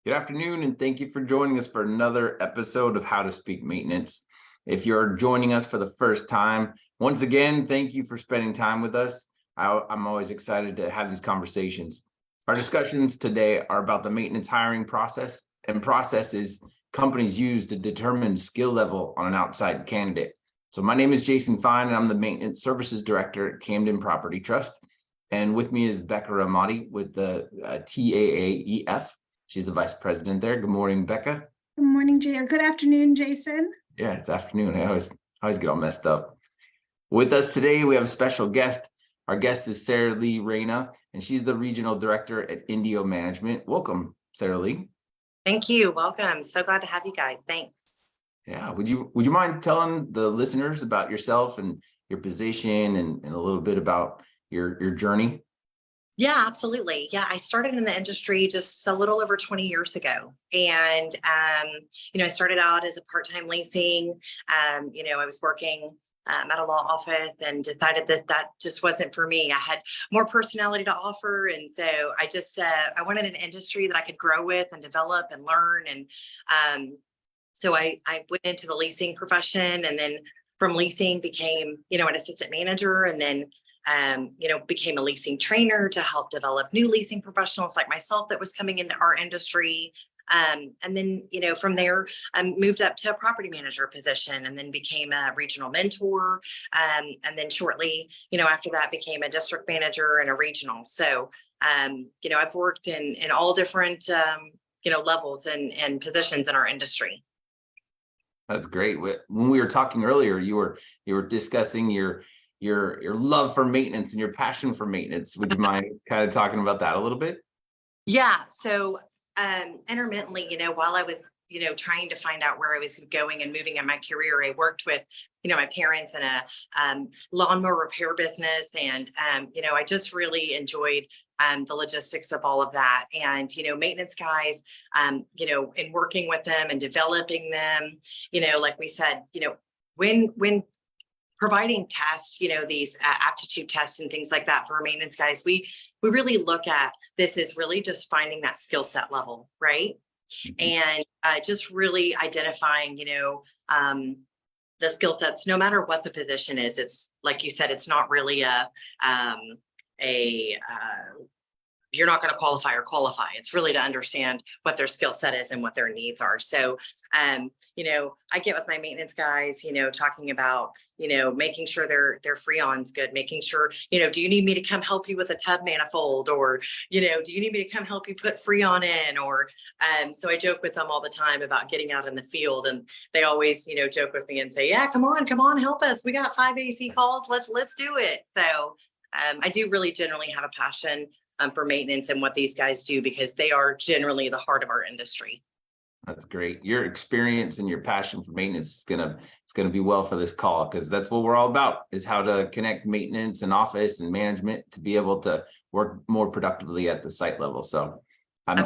Good afternoon, and thank you for joining us for another episode of How to Speak Maintenance. If you're joining us for the first time, once again, thank you for spending time with us. I'm always excited to have these conversations. Our discussions today are about the maintenance hiring process and processes companies use to determine skill level on an outside candidate. So my name is Jason Fine, and I'm the Maintenance Services Director at Camden Property Trust. And with me is Becca Ramadi with the TAAEF. She's the vice president there. Good morning, Becca. Good morning, Jay, or good afternoon, Jason. Yeah, it's afternoon. I always get all messed up. With us today, we have a special guest. Our guest is Sarah Lee Reyna, and she's the regional director at Indio Management. Welcome, Sarah Lee. Thank you. Welcome. So glad to have you guys. Thanks. Yeah. Would you mind telling the listeners about yourself and your position and a little bit about your journey? Yeah, absolutely. Yeah, I started in the industry just a little over 20 years ago. And, I started out as a part-time leasing. I was working at a law office and decided that just wasn't for me. I had more personality to offer. And so I wanted an industry that I could grow with and develop and learn. And so I went into the leasing profession, and then from leasing became, an assistant manager, and then became a leasing trainer to help develop new leasing professionals like myself that was coming into our industry. And then, from there, I moved up to a property manager position, and then became a regional mentor. And then shortly, after that, became a district manager and a regional. So, I've worked in all different, levels and positions in our industry. That's great. When we were talking earlier, you were discussing your love for maintenance and your passion for maintenance. Would you mind kind of talking about that a little bit? Yeah. So intermittently, while I was, trying to find out where I was going and moving in my career, I worked with, my parents in a lawnmower repair business. And, I just really enjoyed the logistics of all of that. And, maintenance guys, in working with them and developing them, like we said, when providing tests, these aptitude tests and things like that for our maintenance guys, we really look at this as really just finding that skill set level, right? And just really identifying, the skill sets, no matter what the position is. It's like you said, it's not really you're not going to qualify or qualify. It's really to understand what their skill set is and what their needs are. So, I get with my maintenance guys, talking about, making sure their Freon's good, making sure, do you need me to come help you with a tub manifold, or, do you need me to come help you put Freon in? Or, so I joke with them all the time about getting out in the field, and they always, joke with me and say, yeah, come on, help us. We got 5 AC calls. Let's do it. So, I do really generally have a passion for maintenance and what these guys do, because they are generally the heart of our industry. That's great. Your experience and your passion for maintenance is gonna be well for this call, because that's what we're all about, is how to connect maintenance and office and management to be able to work more productively at the site level. So I'm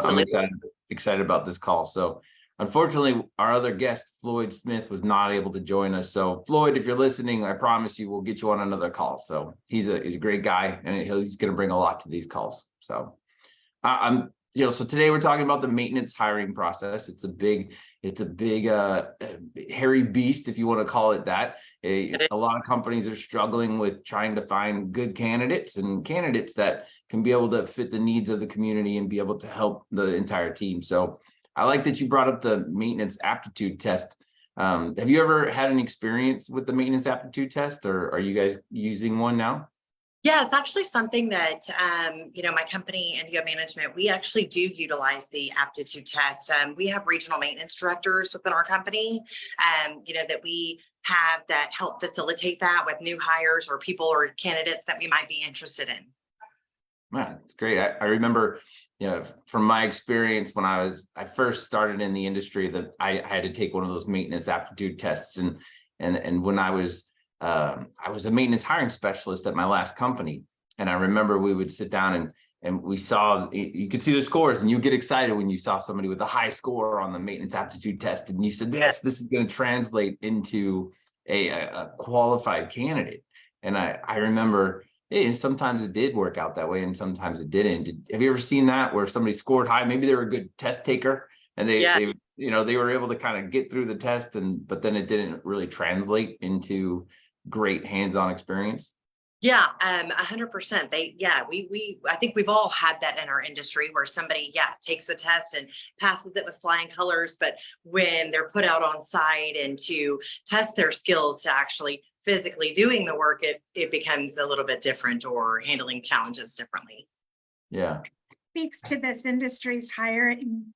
excited about this call. So unfortunately, our other guest, Floyd Smith, was not able to join us. So Floyd, if you're listening, I promise you we'll get you on another call. So he's a great guy, and he's going to bring a lot to these calls. So so today we're talking about the maintenance hiring process. It's a big hairy beast, if you want to call it that. A lot of companies are struggling with trying to find good candidates, and candidates that can be able to fit the needs of the community and be able to help the entire team. So I like that you brought up the maintenance aptitude test. Have you ever had an experience with the maintenance aptitude test, or are you guys using one now? Yeah, it's actually something that, my company, Indio Management, we actually do utilize the aptitude test. We have regional maintenance directors within our company, that we have that help facilitate that with new hires or people or candidates that we might be interested in. Yeah, it's great. I remember, from my experience when I first started in the industry, that I had to take one of those maintenance aptitude tests, and when I was a maintenance hiring specialist at my last company, and I remember we would sit down and we saw, you could see the scores, and you get excited when you saw somebody with a high score on the maintenance aptitude test, and you said, yes, this is going to translate into a qualified candidate. And I remember And sometimes it did work out that way and sometimes it didn't. Have you ever seen that where somebody scored high? Maybe they were a good test taker and Yeah. they were able to kind of get through the test but then it didn't really translate into great hands-on experience. Yeah, 100%. I think we've all had that in our industry where somebody, takes the test and passes it with flying colors, but when they're put out on site and to test their skills to actually physically doing the work, it becomes a little bit different or handling challenges differently. Yeah. Speaks to this industry's hiring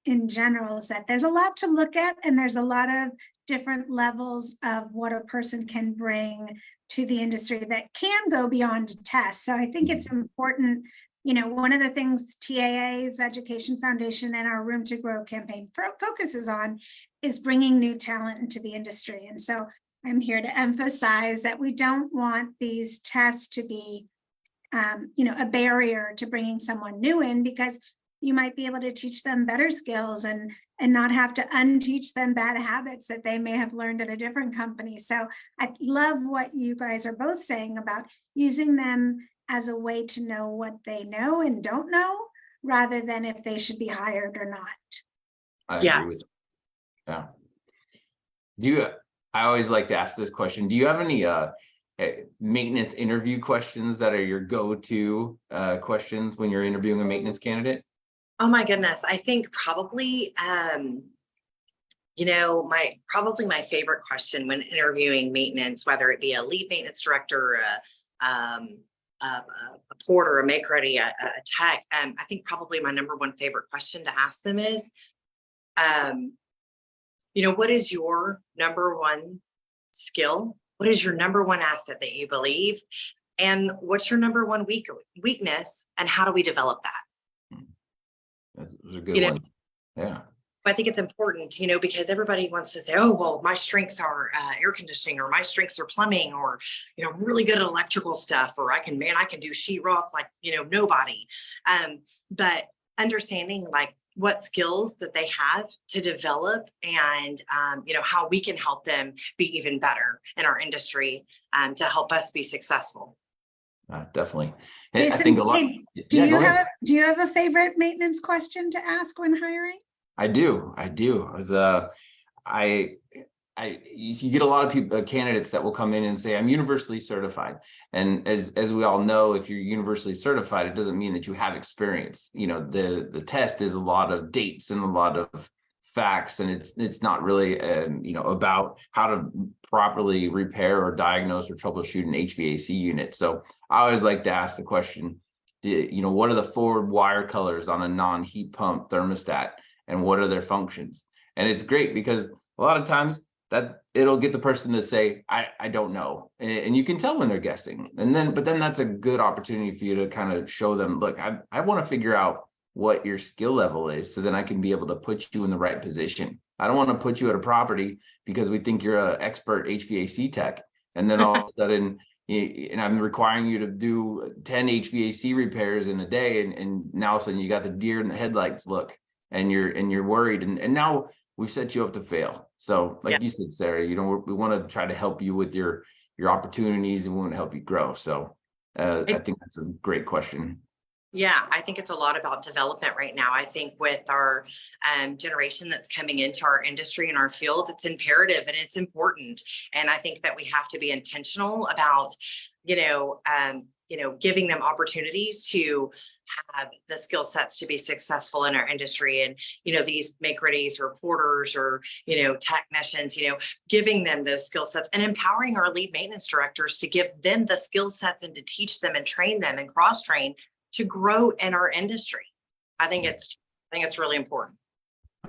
in general is that there's a lot to look at and there's a lot of different levels of what a person can bring to the industry that can go beyond a test. So I think it's important, one of the things TAA's Education Foundation and our Room to Grow campaign focuses on is bringing new talent into the industry. And so I'm here to emphasize that we don't want these tests to be, a barrier to bringing someone new in, because you might be able to teach them better skills and not have to unteach them bad habits that they may have learned at a different company. So I love what you guys are both saying about using them as a way to know what they know and don't know, rather than if they should be hired or not. I agree with you. I always like to ask this question. Do you have any maintenance interview questions that are your go-to questions when you're interviewing a maintenance candidate? Oh my goodness. I think probably, my favorite question when interviewing maintenance, whether it be a lead maintenance director, a porter, a make ready, a tech, I think probably my number one favorite question to ask them is, what is your number one skill? What is your number one asset that you believe? And what's your number one weakness? And how do we develop that? Those are good ones. Yeah. I think it's important, because everybody wants to say, oh, well, my strengths are air conditioning, or my strengths are plumbing, or, I'm really good at electrical stuff, or I can do sheetrock like, nobody. But understanding like what skills that they have to develop and, how we can help them be even better in our industry to help us be successful. Definitely. Jason, I think a lot. Do you have a favorite maintenance question to ask when hiring? I do. You get a lot of people, candidates that will come in and say, I'm universally certified. And as we all know, if you're universally certified, it doesn't mean that you have experience. The test is a lot of dates and a lot of facts, and it's not really about how to properly repair or diagnose or troubleshoot an HVAC unit. So I always like to ask the question, what are the forward wire colors on a non-heat pump thermostat, and what are their functions? And it's great because a lot of times that it'll get the person to say, I don't know. And you can tell when they're guessing. But then that's a good opportunity for you to kind of show them, look, I want to figure out what your skill level is, so then I can be able to put you in the right position. I don't want to put you at a property because we think you're an expert HVAC tech, and then all of a sudden, and I'm requiring you to do 10 HVAC repairs in a day, and now all of a sudden you got the deer in the headlights look, and you're worried, and now we've set you up to fail. So like you said, Sarah, we want to try to help you with your opportunities, and we want to help you grow. So I think that's a great question. Yeah, I think it's a lot about development right now. I think with our generation that's coming into our industry and our field, it's imperative and it's important. And I think that we have to be intentional about, giving them opportunities to have the skill sets to be successful in our industry. And, these make readies or porters or, technicians, giving them those skill sets and empowering our lead maintenance directors to give them the skill sets and to teach them and train them and cross train to grow in our industry. I think it's really important.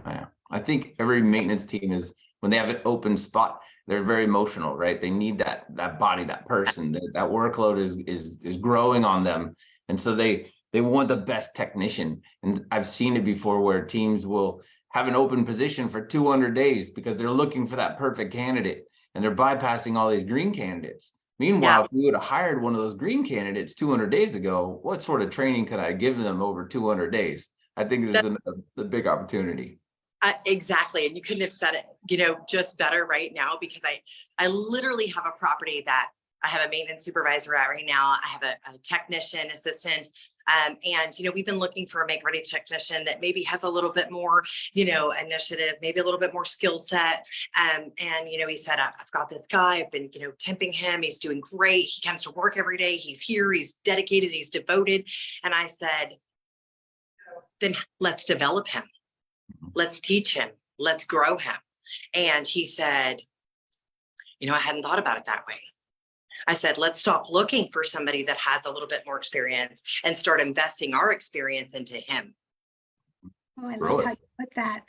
Yeah. I think every maintenance team is, when they have an open spot, they're very emotional, right? They need that body, that person, that workload is growing on them. And so they want the best technician. And I've seen it before where teams will have an open position for 200 days because they're looking for that perfect candidate, and they're bypassing all these green candidates. Meanwhile, if we would have hired one of those green candidates 200 days ago, what sort of training could I give them over 200 days? I think there's a big opportunity. Exactly. And you couldn't have said it, just better right now, because I literally have a property that I have a maintenance supervisor out right now. I have a technician assistant. And, we've been looking for a make-ready technician that maybe has a little bit more, initiative, maybe a little bit more skill set. And, he said, I've got this guy, I've been, temping him. He's doing great. He comes to work every day. He's here. He's dedicated. He's devoted. And I said, then let's develop him. Let's teach him. Let's grow him. And he said, I hadn't thought about it that way. I said, let's stop looking for somebody that has a little bit more experience and start investing our experience into him. Oh, I love how you put that.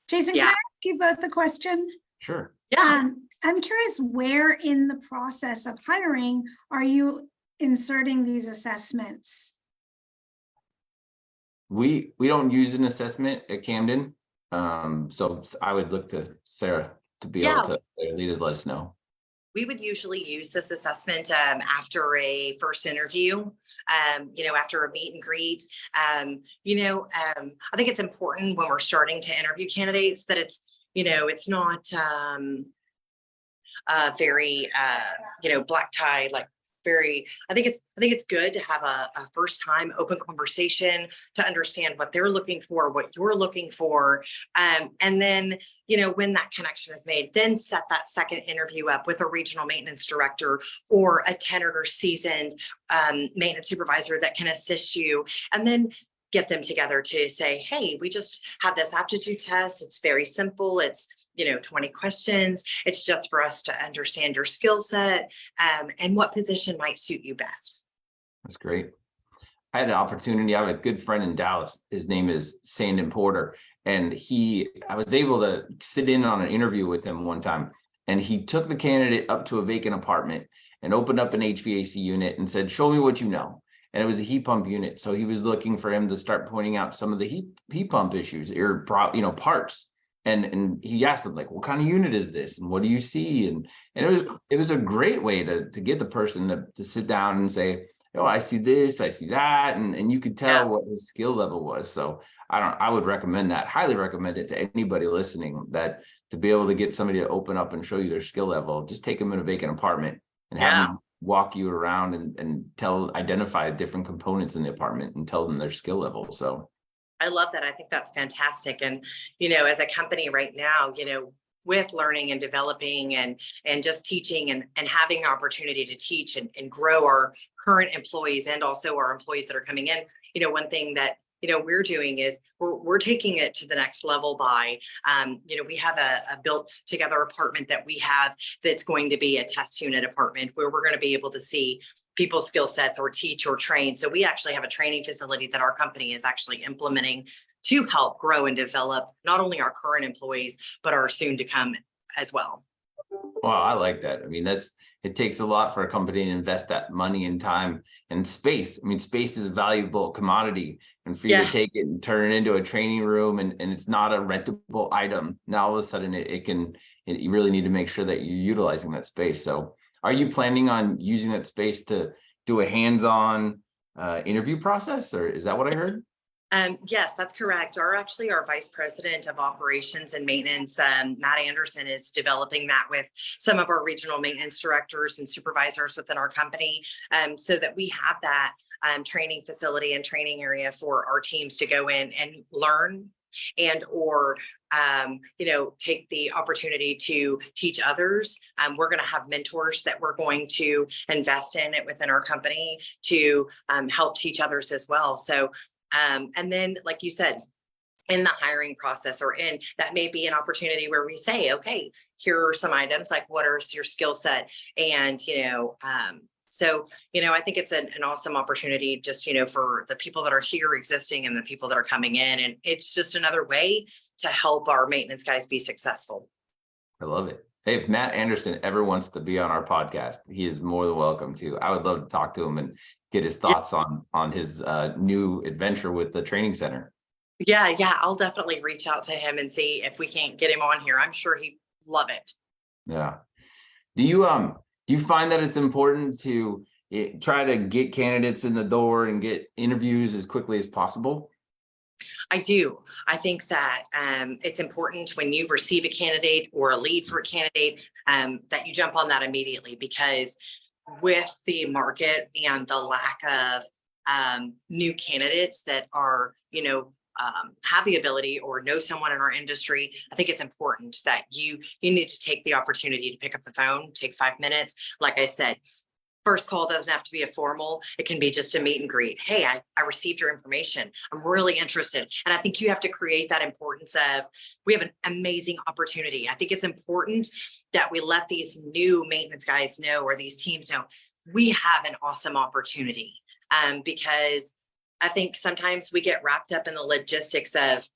Jason, Yeah. can I ask you both the question? Sure. Yeah. I'm curious, where in the process of hiring are you inserting these assessments? We don't use an assessment at Camden. So I would look to Sarah to be able to lead it, let us know. We would usually use this assessment after a first interview, after a meet and greet. I think it's important when we're starting to interview candidates that it's not very, black tie, like I think it's good to have a first time open conversation to understand what they're looking for, what you're looking for. And then, when that connection is made, then set that second interview up with a regional maintenance director or a tenured or seasoned maintenance supervisor that can assist you. And then get them together to say, hey, we just have this aptitude test. It's very simple. It's, 20 questions. It's just for us to understand your skill set and what position might suit you best. That's great. I had an opportunity. I have a good friend in Dallas. His name is Sandon Porter. And I was able to sit in on an interview with him one time. And he took the candidate up to a vacant apartment and opened up an HVAC unit and said, show me what you know. And it was a heat pump unit. So he was looking for him to start pointing out some of the heat pump issues or, parts. And he asked him, like, what kind of unit is this? And what do you see? And it was a great way to get the person to sit down and say, oh, I see this, I see that. And you could tell what his skill level was. So I would recommend that, highly recommend it to anybody listening, that to be able to get somebody to open up and show you their skill level, just take them in a vacant apartment and have them walk you around and identify different components in the apartment and tell them their skill level. So I love that. I think that's fantastic. And, as a company right now, with learning and developing and just teaching and having the opportunity to teach and grow our current employees and also our employees that are coming in, one thing that we're doing is we're taking it to the next level by, we have a built together apartment that we have that's going to be a test unit apartment where we're going to be able to see people's skill sets or teach or train. So we actually have a training facility that our company is actually implementing to help grow and develop not only our current employees, but our soon to come as well. Wow, I like that. I mean, it takes a lot for a company to invest that money and time and space. I mean, space is a valuable commodity, and for you to take it and turn it into a training room and it's not a rentable item. Now, all of a sudden you really need to make sure that you're utilizing that space. So are you planning on using that space to do a hands-on interview process, or is that what I heard? Yes, that's correct. Our vice president of operations and maintenance, Matt Anderson, is developing that with some of our regional maintenance directors and supervisors within our company, so that we have that training facility and training area for our teams to go in and learn and or take the opportunity to teach others. We're going to have mentors that we're going to invest in it within our company to help teach others as well. So and then, like you said, in the hiring process or in that may be an opportunity where we say, okay, here are some items, like what is your skill set? And, so, I think it's an awesome opportunity just, for the people that are here existing and the people that are coming in. And it's just another way to help our maintenance guys be successful. I love it. Hey, if Matt Anderson ever wants to be on our podcast, he is more than welcome to. I would love to talk to him and get his thoughts on his new adventure with the training center. Yeah. I'll definitely reach out to him and see if we can't get him on here. I'm sure he'd love it. Yeah. Do you find that it's important to try to get candidates in the door and get interviews as quickly as possible? I do. I think that it's important when you receive a candidate or a lead for a candidate that you jump on that immediately, because with the market and the lack of new candidates that are, have the ability or know someone in our industry, I think it's important that you need to take the opportunity to pick up the phone, take 5 minutes. Like I said, first call doesn't have to be a formal. It can be just a meet and greet. Hey, I received your information. I'm really interested. And I think you have to create that importance of, we have an amazing opportunity. I think it's important that we let these new maintenance guys know, or these teams know, we have an awesome opportunity. Because I think sometimes we get wrapped up in the logistics of,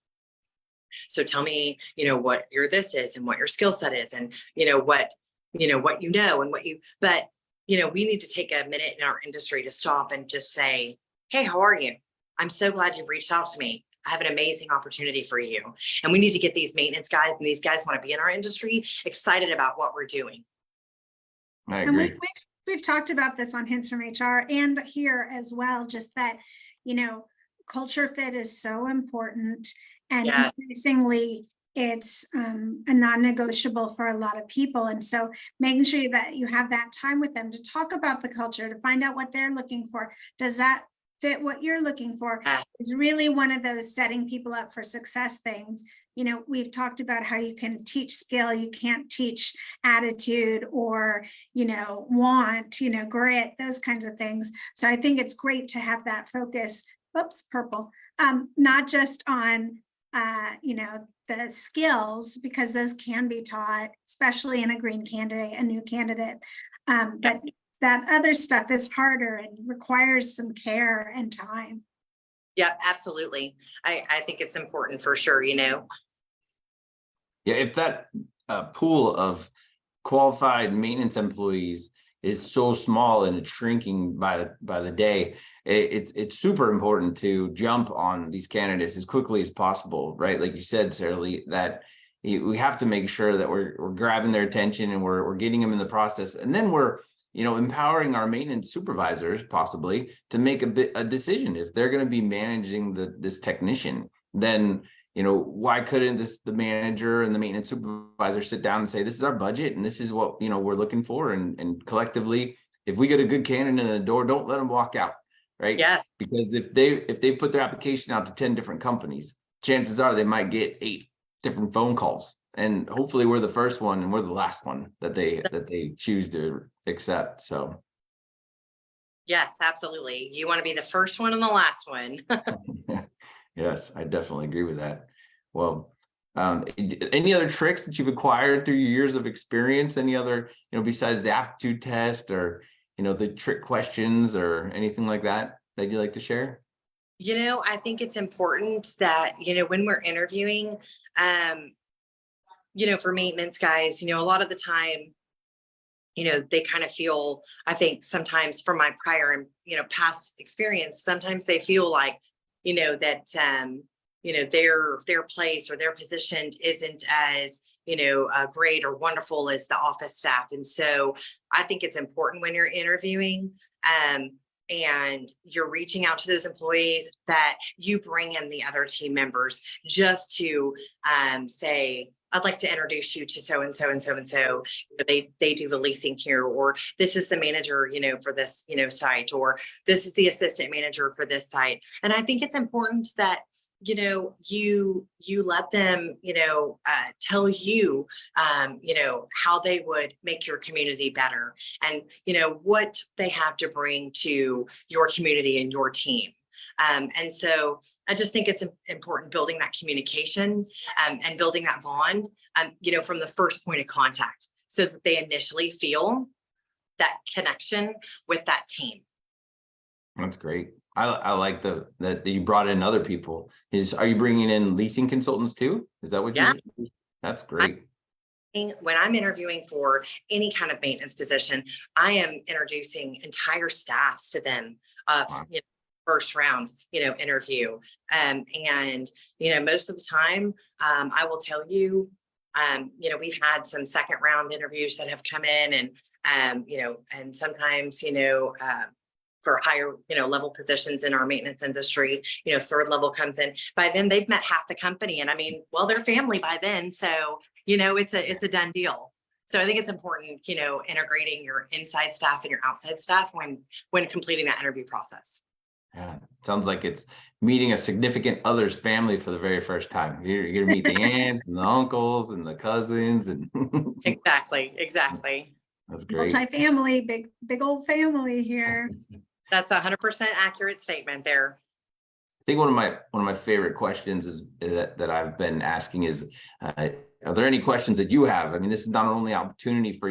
so tell me, what your this is and what your skill set is, and what and what you, but we need to take a minute in our industry to stop and just say, hey, how are you? I'm so glad you've reached out to me. I have an amazing opportunity for you. And we need to get these maintenance guys, and these guys want to be in our industry, excited about what we're doing. I And agree. we've talked about this on Hints from HR and here as well, just that, culture fit is so important, and Yeah. increasingly it's a non-negotiable for a lot of people. And so making sure that you have that time with them to talk about the culture, to find out what they're looking for. Does that fit what you're looking for? Is really one of those setting people up for success things. We've talked about how you can teach skill, you can't teach attitude or, want, grit, those kinds of things. So I think it's great to have that focus, not just on, the skills, because those can be taught, especially in a green candidate, a new candidate. But that other stuff is harder and requires some care and time. Yeah, absolutely. I think it's important for sure, Yeah, if that pool of qualified maintenance employees is so small and it's shrinking by the day, it's super important to jump on these candidates as quickly as possible, right? Like you said, Sarah Lee, that we have to make sure that we're grabbing their attention and we're getting them in the process, and then we're empowering our maintenance supervisors possibly to make a decision. If they're going to be managing this technician, then why couldn't the manager and the maintenance supervisor sit down and say, this is our budget and this is what we're looking for, and collectively, if we get a good candidate in the door, don't let them walk out, right? Yes. Because if they put their application out to 10 different companies, chances are they might get 8 different phone calls, and hopefully we're the first one and we're the last one that they choose to accept. So Yes, absolutely. You want to be the first one and the last one. yes, I definitely agree with that. Well, any other tricks that you've acquired through your years of experience? Any other, besides the aptitude test or, the trick questions or anything like that you'd like to share? I think it's important that, when we're interviewing, for maintenance guys, a lot of the time, they kind of feel, I think sometimes from my prior, past experience, sometimes they feel like, that, their place or their position isn't as, great or wonderful as the office staff. And so I think it's important when you're interviewing, and you're reaching out to those employees, that you bring in the other team members just to say, I'd like to introduce you to so and so and so and so. They do the leasing here, or this is the manager, for this, site, or this is the assistant manager for this site. And I think it's important that, you let them, tell you, how they would make your community better, and, what they have to bring to your community and your team. And so I just think it's important building that communication, and building that bond, from the first point of contact, so that they initially feel that connection with that team. That's great. I like that you brought in other people. Are you bringing in leasing consultants too? Is that what Yeah. That's great. When I'm interviewing for any kind of maintenance position, I am introducing entire staffs to them. Wow. First round, interview. And, most of the time, I will tell you, we've had some second round interviews that have come in, and, and sometimes, for higher, level positions in our maintenance industry, third level comes in. By then they've met half the company, and they're family by then. So, it's a done deal. So I think it's important, integrating your inside staff and your outside staff when completing that interview process. Yeah, sounds like it's meeting a significant other's family for the very first time. You're gonna meet the aunts and the uncles and the cousins and Exactly. that's great. Multi-family, big old family here. That's 100% accurate statement there. I think one of my favorite questions is that I've been asking is, are there any questions that you have? I mean, this is not only an opportunity for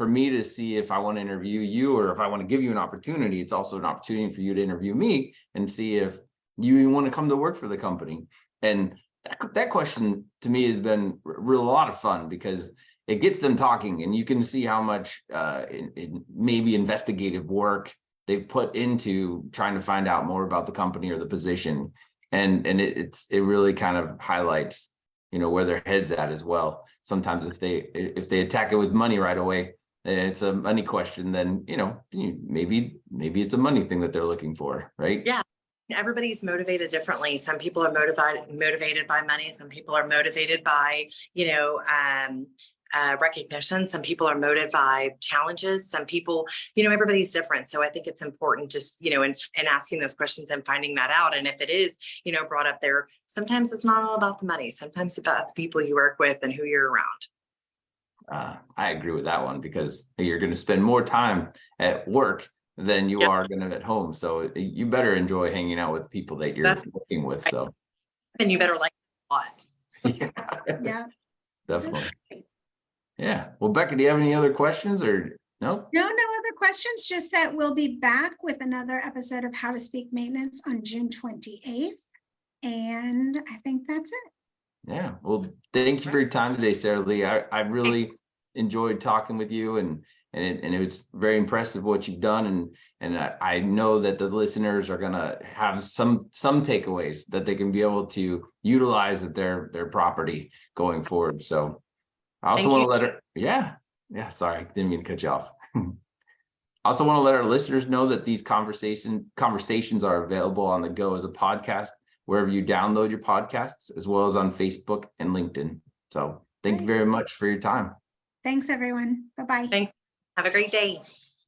me to see if I want to interview you or if I want to give you an opportunity. It's also an opportunity for you to interview me and see if you want to come to work for the company. And that question to me has been a lot of fun because it gets them talking, and you can see how much maybe investigative work they've put into trying to find out more about the company or the position. And it really kind of highlights, where their head's at as well. Sometimes if they attack it with money right away, and it's a money question, then, maybe it's a money thing that they're looking for, right? Yeah. Everybody's motivated differently. Some people are motivated by money. Some people are motivated by, recognition. Some people are motivated by challenges. Some people, everybody's different. So I think it's important just, in asking those questions and finding that out. And if it is, brought up there, sometimes it's not all about the money. Sometimes it's about the people you work with and who you're around. I agree with that one because you're going to spend more time at work than you are going to at home. So you better enjoy hanging out with people that you're working with. So, and you better like a lot. Yeah, definitely. Yeah. Well, Becca, do you have any other questions or no? No other questions, just that we'll be back with another episode of How to Speak Maintenance on June 28th. And I think that's it. Yeah. Well, thank you for your time today, Sarah Lee. I really enjoyed talking with you, and it was very impressive what you've done. And I know that the listeners are going to have some takeaways that they can be able to utilize at their property going forward. So I also want to let her, yeah, sorry, didn't mean to cut you off. I also want to let our listeners know that these conversations are available on the go as a podcast, wherever you download your podcasts, as well as on Facebook and LinkedIn. So thank you very much for your time. Thanks, everyone. Bye-bye. Thanks. Have a great day.